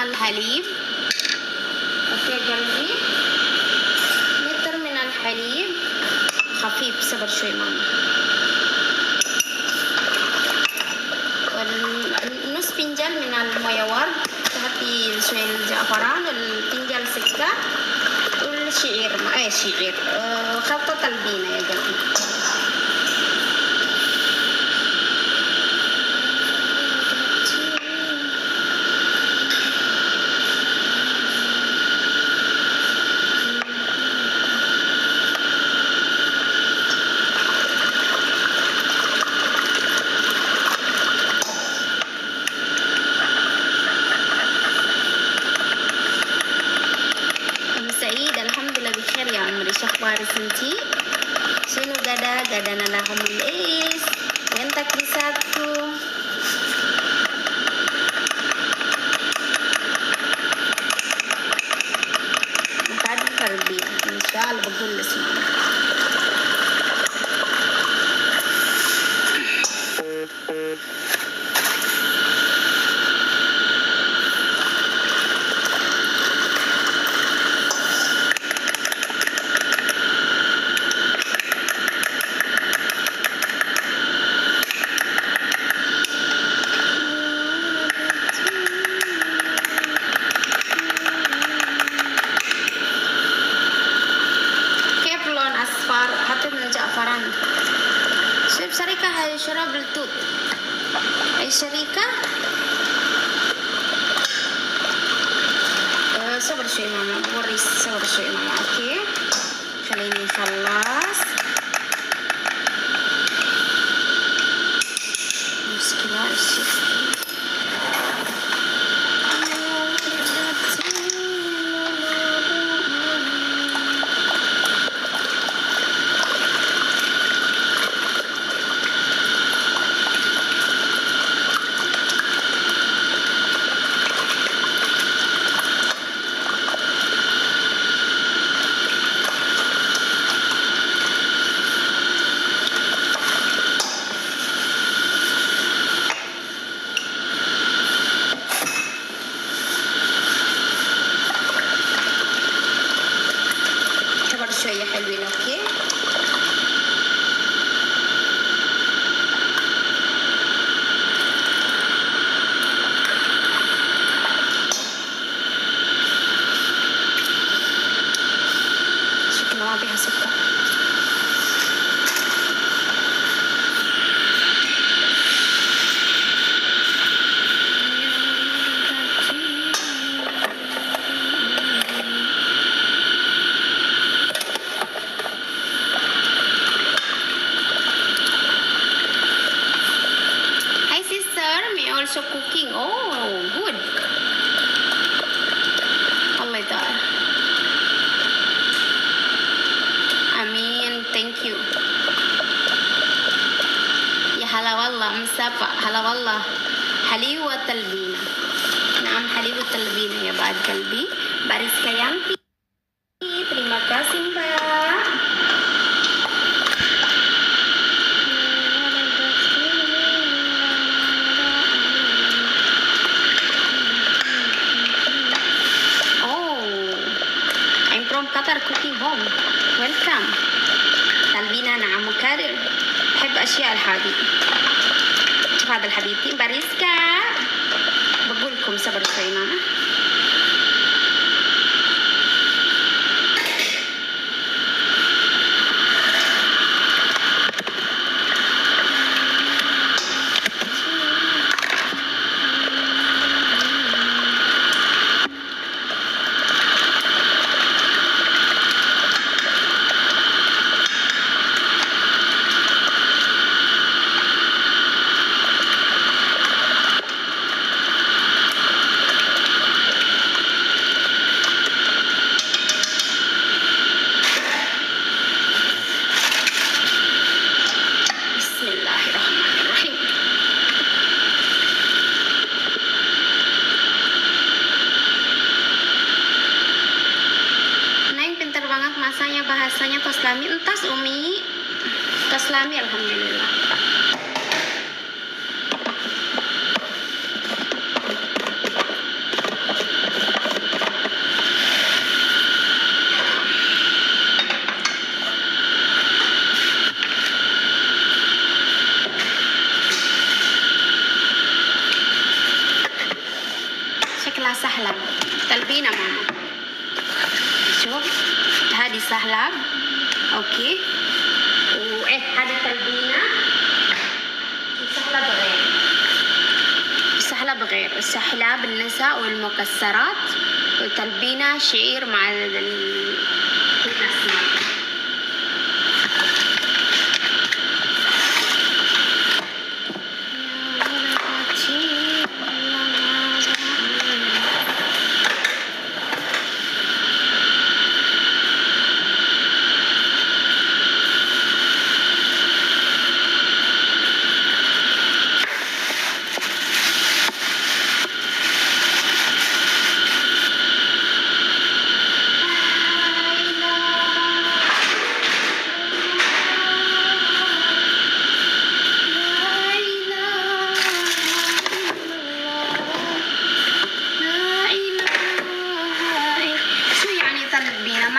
الحليب. اوكي قلبي، لتر من الحليب خفيف. صبر شوي ماما. ونص فنجان من المويه ورد، تحطي شويه الزعفران والفنجان سكر والشعير. شعير خلطه تلبينه يا قلبي. بخير يا عمري، شو اخبارك انتي؟ شنو غدانا لهم الايس؟ وين تكريساتكم؟ بعد التربية ان شاء الله بقول اسمعوا. زعفران. شوف شريكة هاي شراب التوت. أي شريكة؟ صبر شوي ماما، بوري صبر شوي ماما. أوكي خليني نخلص. مشكلة الشيء. شوية حلوين. اوكي شكلها ما بيها سكر. also cooking. Oh, good. Allah ta'ala. Amin. Thank you. Ya hala wallah, Mustafa. Hala wallah. Haliwa talbina. Naam, haliwa talbina ya ba'ad kalbi. Baris Kayanti. Terima kasih, Mbak. قطر كوكينج هوم. ويلكم. تلبينا نعم مكرر. بحب أشياء الحديد. شوف هذا الحبيبتي باريسكا. بقول لكم صبر شوي ماما. Bahasanya Taslami, entas Umi. Taslami alhamdulillah. اسمها سحلب تلبينة ماما. شوف هذه سحلب اوكي، وايه هذه تلبينة. السحلب غير، السحلب غير، السحلب النساء والمكسرات، وتلبينة شعير مع الأسماك.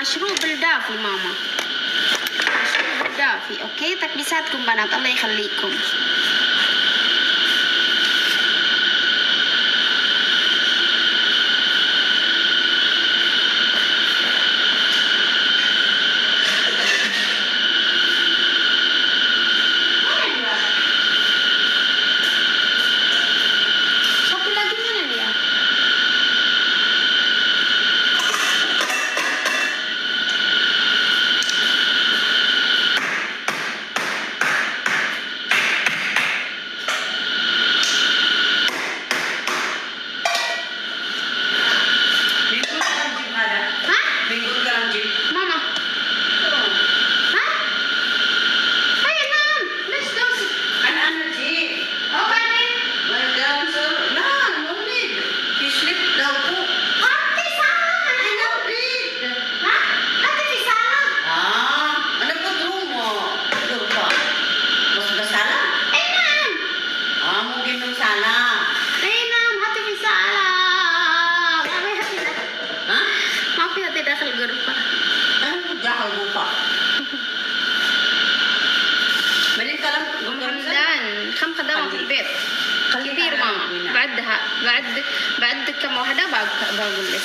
مشروب الدافي ماما، مشروب الدافي اوكي. تكبيساتكم بنات الله يخليكم. كم خدامة في البيت كثير ماما. بعد كم واحدة بقول لك.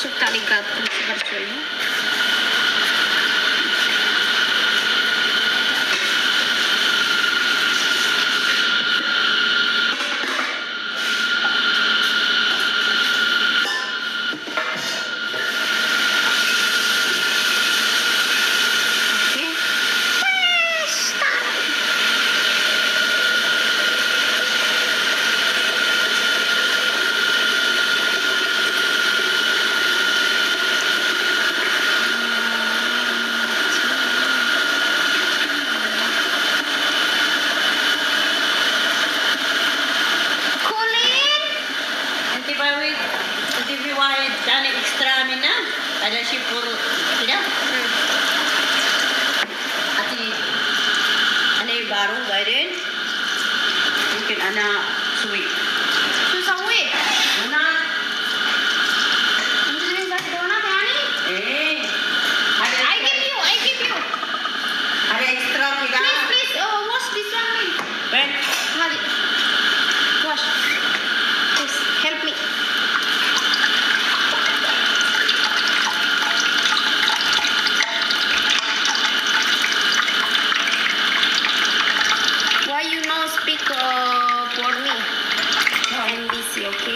شفت تعليقاتكم صبر شوية. Ada si puro tidak? Ati ana baru gaiden. Mungkin ana suwi. Susah weh. Donat. Ini kasih donat ya nih?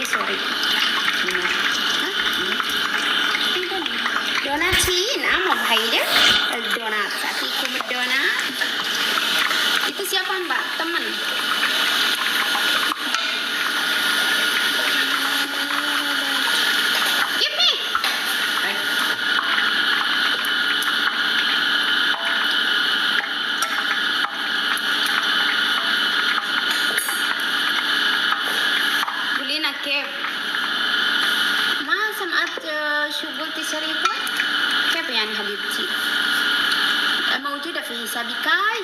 sorry. Ano? ها؟ دوناتين أما بهيدا الدونات أعطيكم الدونات. Itu siapa Mbak? Teman. Give me. Ay, قولينا كيف؟ ما سمعت شو قلتي شريفة؟ كيف يعني حبيبتي؟ موجودة في حسابي كاي.